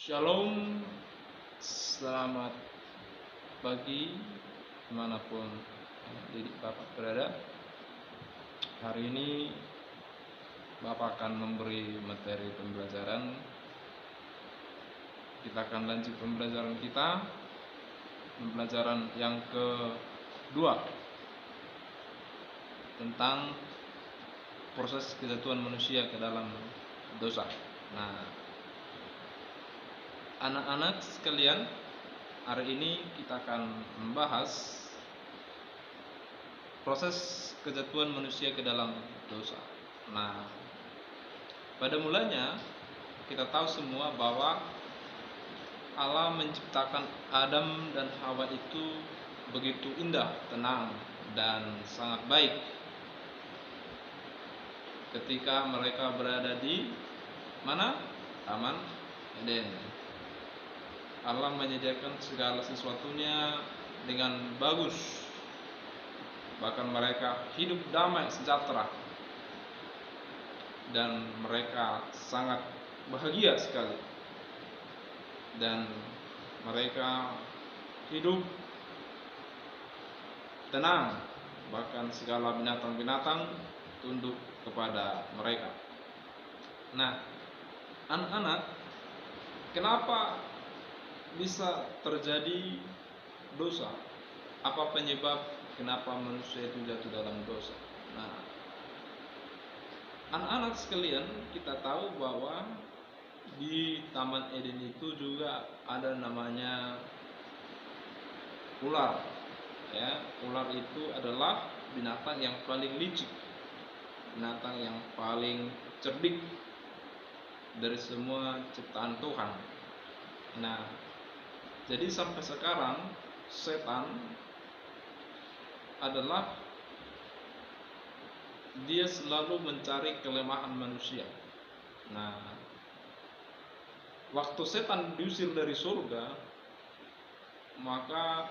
Shalom, selamat pagi dimanapun didik Bapak berada. Hari ini Bapak akan memberi materi pembelajaran. Kita akan lanjut pembelajaran kita, pembelajaran yang kedua tentang proses kejatuhan manusia ke dalam dosa. Nah, anak-anak sekalian, hari ini kita akan membahas proses kejatuhan manusia ke dalam dosa. Nah, pada mulanya kita tahu semua bahwa Allah menciptakan Adam dan Hawa itu begitu indah, tenang, dan sangat baik ketika mereka berada di mana? Taman Eden. Allah menyediakan segala sesuatunya dengan bagus. Bahkan mereka hidup damai sejahtera. Dan mereka sangat bahagia sekali. Dan mereka hidup tenang. Bahkan segala binatang-binatang tunduk kepada mereka. Nah, anak-anak, kenapa bisa terjadi dosa? Apa penyebab kenapa manusia itu jatuh dalam dosa? Nah, anak-anak sekalian, kita tahu bahwa di Taman Eden itu juga ada namanya ular. Ya, ular itu adalah binatang yang paling licik, binatang yang paling cerdik dari semua ciptaan Tuhan. Nah, jadi sampai sekarang setan adalah dia selalu mencari kelemahan manusia. Nah, waktu setan diusir dari surga, maka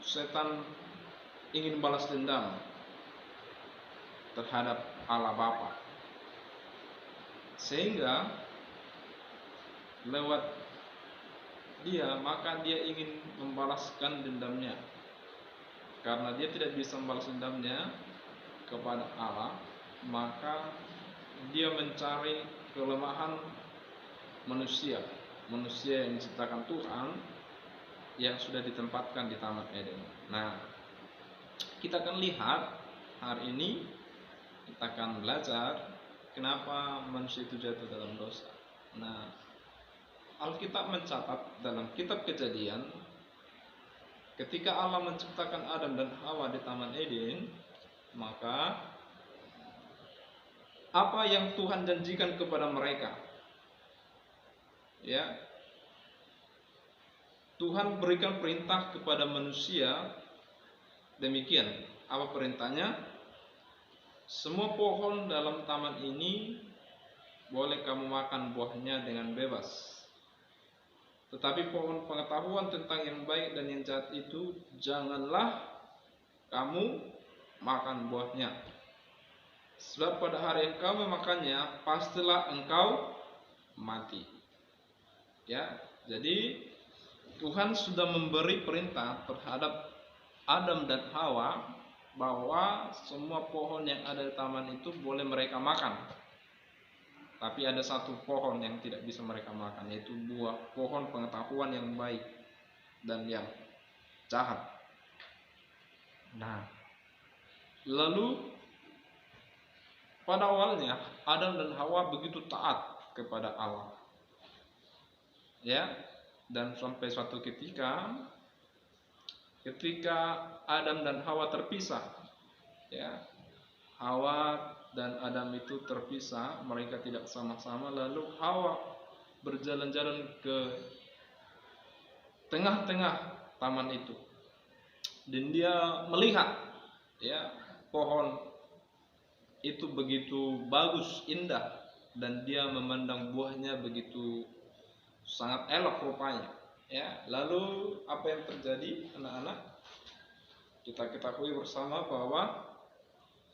setan ingin balas dendam terhadap Allah Bapa. Sehingga lewat dia, maka dia ingin membalaskan dendamnya. Karena dia tidak bisa membalas dendamnya kepada Allah, maka dia mencari kelemahan manusia yang diciptakan Tuhan, yang sudah ditempatkan di Taman Eden. Nah, kita akan lihat hari ini, kita akan belajar kenapa manusia itu jatuh dalam dosa. Nah, Alkitab mencatat dalam kitab Kejadian, ketika Allah menciptakan Adam dan Hawa di Taman Eden, maka apa yang Tuhan janjikan kepada mereka? Ya, Tuhan berikan perintah kepada manusia demikian. Apa perintahnya? Semua pohon dalam taman ini boleh kamu makan buahnya dengan bebas. Tetapi pohon pengetahuan tentang yang baik dan yang jahat itu janganlah kamu makan buahnya. Sebab pada hari yang kamu memakannya, pastilah engkau mati. Ya, jadi Tuhan sudah memberi perintah terhadap Adam dan Hawa bahwa semua pohon yang ada di taman itu boleh mereka makan. Tapi ada satu pohon yang tidak bisa mereka makan, yaitu buah pohon pengetahuan yang baik dan yang jahat. Nah, lalu pada awalnya Adam dan Hawa begitu taat kepada Allah. Ya, dan sampai suatu ketika Adam dan Hawa terpisah, ya, Hawa dan Adam itu terpisah, mereka tidak sama-sama. Lalu Hawa berjalan-jalan ke tengah-tengah taman itu, dan dia melihat, ya, pohon itu begitu bagus, indah, dan dia memandang buahnya begitu sangat elok rupanya. Ya, lalu apa yang terjadi, anak-anak? Kita ketahui bersama bahwa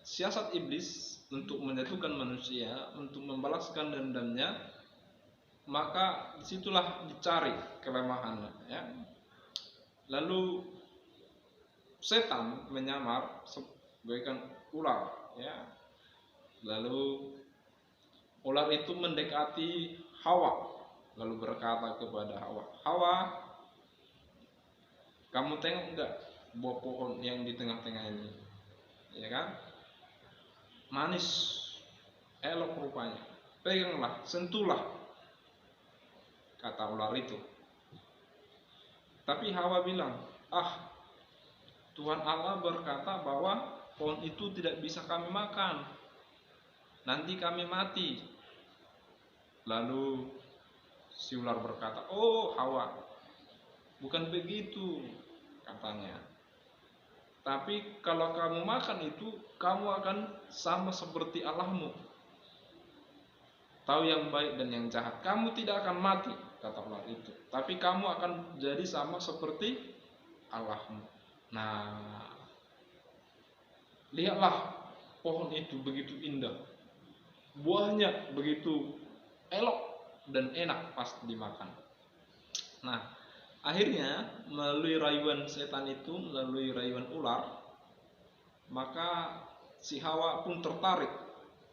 siasat iblis untuk menjatuhkan manusia, untuk membalaskan dendamnya, maka disitulah dicari kelemahannya, ya. Lalu setan menyamar sebagaikan ular, ya. Lalu ular itu mendekati Hawa, lalu berkata kepada Hawa, "Hawa, kamu tengok enggak buah pohon yang di tengah-tengah ini? Ya kan? Manis, elok rupanya. Peganglah, sentuhlah," kata ular itu. Tapi Hawa bilang, "Ah, Tuhan Allah berkata bahwa pohon itu tidak bisa kami makan. Nanti kami mati." Lalu si ular berkata, "Oh Hawa, bukan begitu," katanya. "Tapi kalau kamu makan itu, kamu akan sama seperti Allahmu, tahu yang baik dan yang jahat. Kamu tidak akan mati," kata ular itu, "tapi kamu akan jadi sama seperti Allahmu." Nah, lihatlah pohon itu begitu indah, buahnya begitu elok dan enak pas dimakan. Nah, akhirnya melalui rayuan setan itu, melalui rayuan ular, maka si Hawa pun tertarik,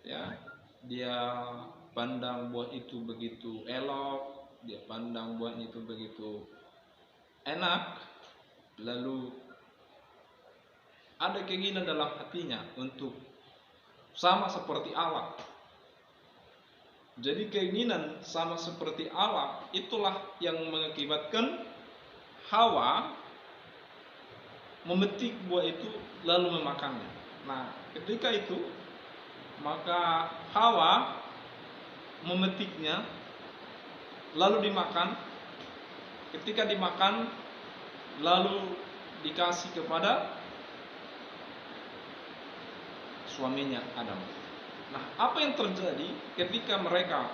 ya. Dia pandang buah itu begitu elok, dia pandang buah itu begitu enak, lalu ada keinginan dalam hatinya untuk sama seperti Allah. Jadi keinginan sama seperti Allah itulah yang mengakibatkan Hawa memetik buah itu lalu memakannya. Nah, ketika itu maka Hawa memetiknya lalu dimakan. Ketika dimakan lalu dikasih kepada suaminya Adam. Nah, apa yang terjadi ketika mereka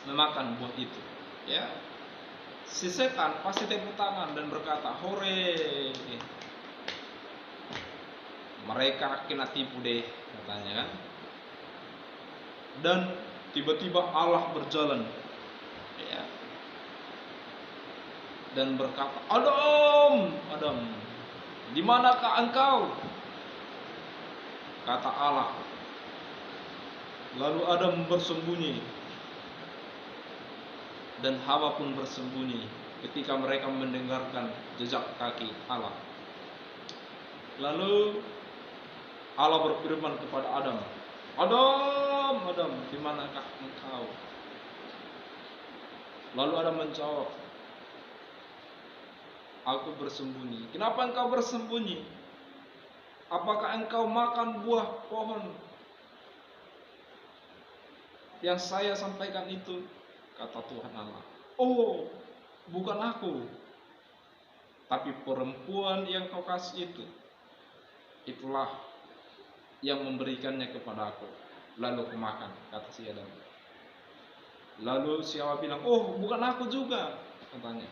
memakan buah itu? Ya, si setan pasti tepuk tangan dan berkata, "Hore, mereka kena tipu deh," katanya kan. Dan tiba-tiba Allah berjalan, ya, dan berkata, "Adam, Adam, di manakah engkau?" Kata Allah. Lalu Adam bersembunyi dan Hawa pun bersembunyi ketika mereka mendengarkan jejak kaki Allah. Lalu Allah berfirman kepada Adam, "Adam, Adam, di manakah engkau?" Lalu Adam menjawab, "Aku bersembunyi." "Kenapa engkau bersembunyi? Apakah engkau makan buah pohon yang saya sampaikan itu?" Kata Tuhan Allah, "Oh, bukan aku, tapi perempuan yang kau kasih itu, itulah yang memberikannya kepada aku, lalu aku makan," kata si Adam. Lalu si Hawa bilang, "Oh, bukan aku juga," katanya,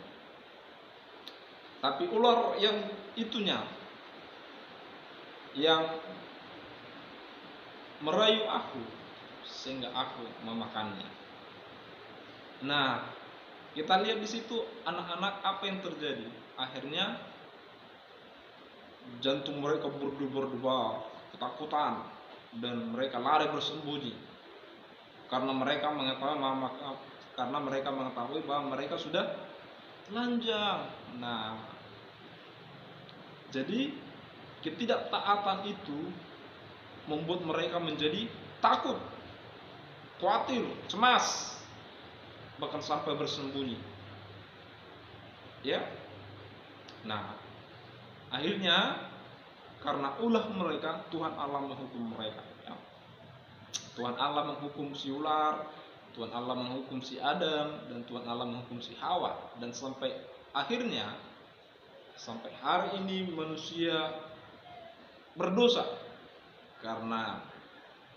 "tapi ular yang itunya, yang merayu aku sehingga aku memakannya." Nah, kita lihat di situ anak-anak apa yang terjadi. Akhirnya jantung mereka berdebar-debar, ketakutan, dan mereka lari bersembunyi karena mereka mengetahui bahwa mereka sudah telanjang. Nah, jadi ketidaktaatan itu membuat mereka menjadi takut, khawatir, cemas, bahkan sampai bersembunyi. Ya. Nah, akhirnya karena ulah mereka, Tuhan Allah menghukum mereka. Ya. Tuhan Allah menghukum si ular, Tuhan Allah menghukum si Adam, dan Tuhan Allah menghukum si Hawa. Dan sampai akhirnya, sampai hari ini manusia berdosa karena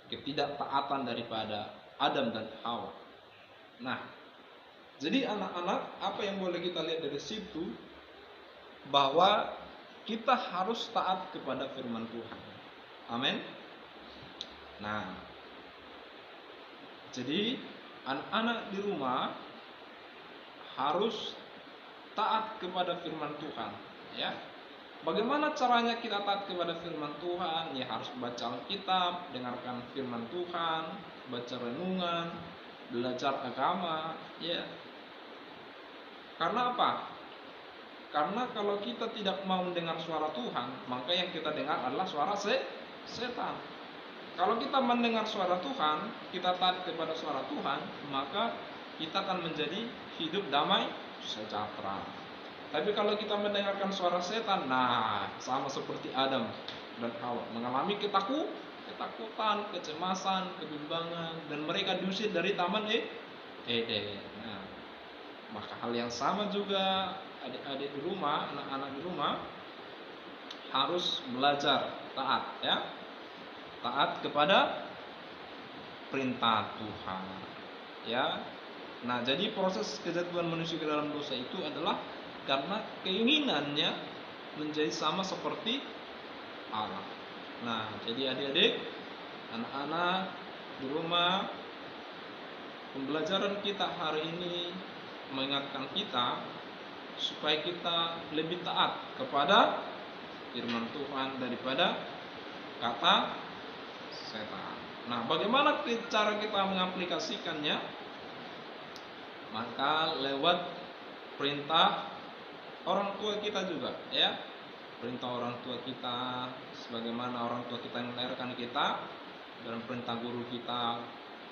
ketidaktaatan daripada Adam dan Hawa. Nah, jadi anak-anak, apa yang boleh kita lihat dari situ, bahwa kita harus taat kepada firman Tuhan. Amin. Nah, jadi anak-anak di rumah harus taat kepada firman Tuhan, ya. Bagaimana caranya kita taat kepada firman Tuhan? Ya harus baca Alkitab, dengarkan firman Tuhan, baca renungan, belajar agama, ya. Karena apa? Karena kalau kita tidak mau mendengar suara Tuhan, maka yang kita dengar adalah suara setan. Kalau kita mendengar suara Tuhan, kita taat kepada suara Tuhan, maka kita akan menjadi hidup damai sejahtera. Tapi kalau kita mendengarkan suara setan, nah sama seperti Adam dan Hawa, mengalami ketakutan, kecemasan, kebimbangan, dan mereka diusir dari taman Eden. Nah, maka hal yang sama juga adik-adik di rumah, anak-anak di rumah harus belajar taat, ya. Taat kepada perintah Tuhan, ya. Nah, jadi proses kejatuhan manusia ke dalam dosa itu adalah karena keinginannya menjadi sama seperti Allah. Nah, jadi adik-adik, anak-anak di rumah, pembelajaran kita hari ini mengingatkan kita supaya kita lebih taat kepada firman Tuhan daripada kata setan. Nah, bagaimana cara kita mengaplikasikannya? Maka lewat perintah orang tua kita juga, ya. Perintah orang tua kita, sebagaimana orang tua kita yang melahirkan kita, dan perintah guru kita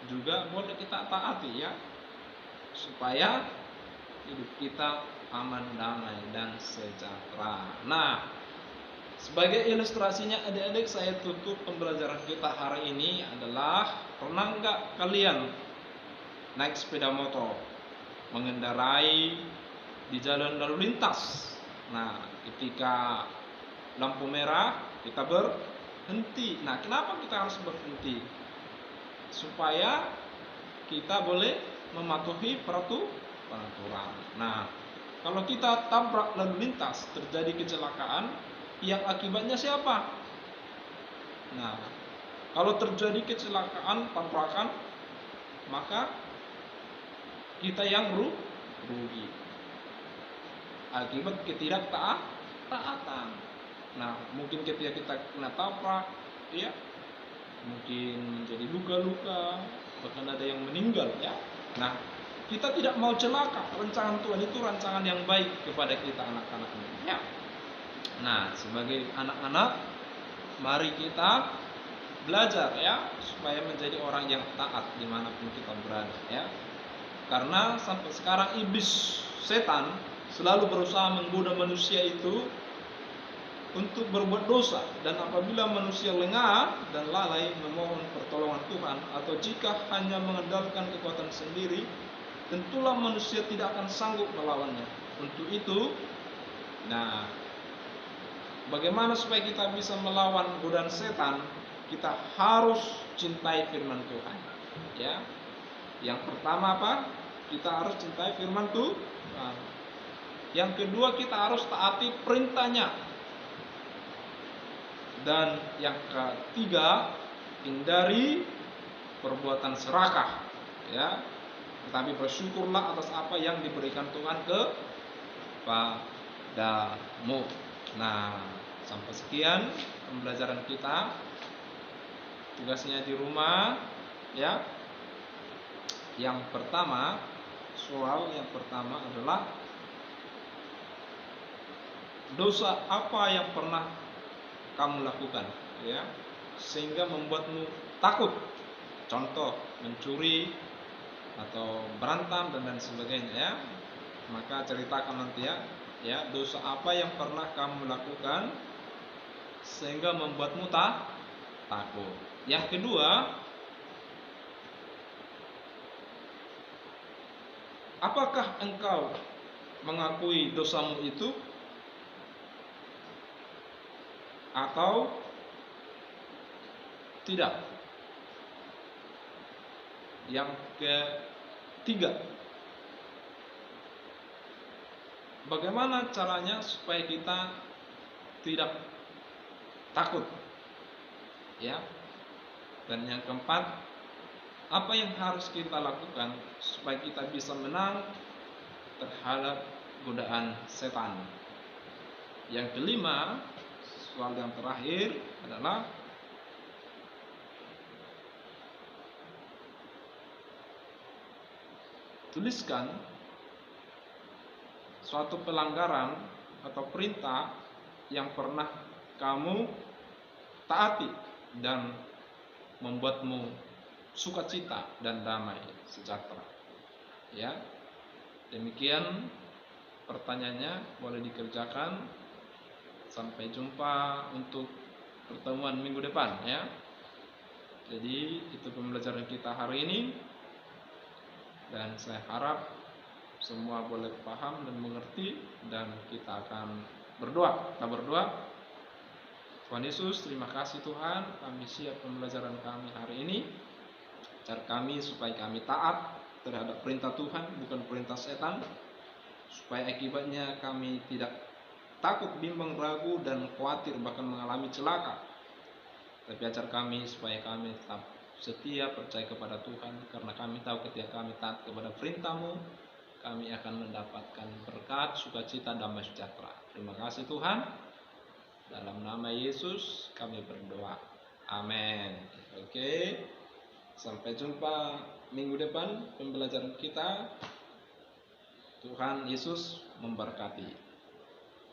juga boleh kita taati, ya, supaya hidup kita aman, damai, dan sejahtera. Nah, sebagai ilustrasinya adik-adik, saya tutup pembelajaran kita hari ini adalah, pernah nggak kalian naik sepeda motor, mengendarai di jalan lalu lintas? Nah, ketika lampu merah kita berhenti. Nah, kenapa kita harus berhenti? Supaya kita boleh mematuhi peraturan. Nah, kalau kita tabrak lalu lintas, terjadi kecelakaan, yang akibatnya siapa? Nah, kalau terjadi kecelakaan, tabrakan, maka kita yang rugi akibat ketidaktaatan. Nah, mungkin ketika kita kena tabrak, ya, mungkin menjadi luka-luka, bahkan ada yang meninggal, ya. Nah, kita tidak mau celaka. Rancangan Tuhan itu rancangan yang baik kepada kita, anak-anaknya, ya. Nah, sebagai anak-anak, mari kita belajar, ya, supaya menjadi orang yang taat dimanapun kita berada, ya. Karena sampai sekarang iblis, setan, selalu berusaha menggoda manusia itu untuk berbuat dosa. Dan apabila manusia lengah dan lalai memohon pertolongan Tuhan, atau jika hanya mengandalkan kekuatan sendiri, tentulah manusia tidak akan sanggup melawannya. Untuk itu, nah, bagaimana supaya kita bisa melawan godaan setan? Kita harus cintai firman Tuhan, ya. Yang pertama apa? Kita harus cintai firman Tuhan. Yang kedua, kita harus taati perintahnya. Dan yang ketiga, hindari perbuatan serakah, ya. Tetapi bersyukurlah atas apa yang diberikan Tuhan kepadamu. Nah, sampai sekian pembelajaran kita. Tugasnya di rumah, ya. Yang pertama, soal yang pertama adalah, dosa apa yang pernah kamu lakukan, ya, sehingga membuatmu takut? Contoh, mencuri atau berantem dan lain sebagainya, ya. Maka ceritakan nanti, ya, dosa apa yang pernah kamu lakukan sehingga membuatmu takut. Yang kedua, apakah engkau mengakui dosamu itu atau tidak? Yang ketiga, bagaimana caranya supaya kita tidak takut, ya. Dan yang keempat, Apa yang harus kita lakukan supaya kita bisa menang terhadap godaan setan? Yang kelima, soal yang terakhir adalah tuliskan suatu pelanggaran atau perintah yang pernah kamu taati dan membuatmu sukacita dan damai sejahtera. Ya, demikian pertanyaannya, boleh dikerjakan. Sampai jumpa untuk pertemuan minggu depan ya. Jadi itu pembelajaran kita hari ini, dan saya harap semua boleh paham dan mengerti, dan kita akan berdoa. Kita berdoa. Tuhan Yesus, terima kasih Tuhan, kami siap pembelajaran kami hari ini. Ajar kami supaya kami taat terhadap perintah Tuhan, bukan perintah setan, supaya akibatnya kami tidak takut, bimbang, ragu, dan khawatir bahkan mengalami celaka. Tapi ajar kami supaya kami tetap setia, percaya kepada Tuhan, karena kami tahu ketika kami taat kepada perintah-Mu, kami akan mendapatkan berkat, sukacita, damai sejahtera. Terima kasih Tuhan. Dalam nama Yesus kami berdoa. Amin. Oke. Sampai jumpa minggu depan pembelajaran kita. Tuhan Yesus memberkati.